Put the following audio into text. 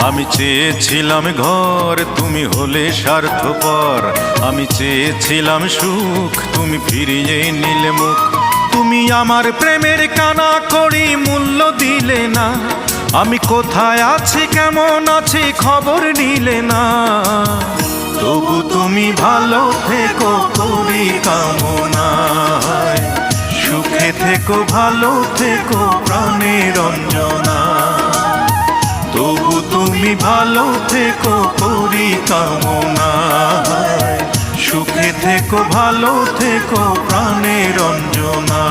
আমি চেয়েছিলাম ঘর, তুমি হলে স্বার্থপর। আমি চেয়েছিলাম সুখ, তুমি ফিরিয়ে নিলে মুখ। তুমি আমার প্রেমের কানা করি মূল্য দিলে না। আমি কোথায় আছি কেমন আছি খবর নিলে না। তবু তুমি ভালো থেকো করি কামনায়। সুখে থেকো ভালো থেকো প্রাণের অঞ্জনা। তবু তুমি ভালো থেকো করি কামনায়। সুখে থেকো ভালো থেকো প্রাণের অঞ্জনা।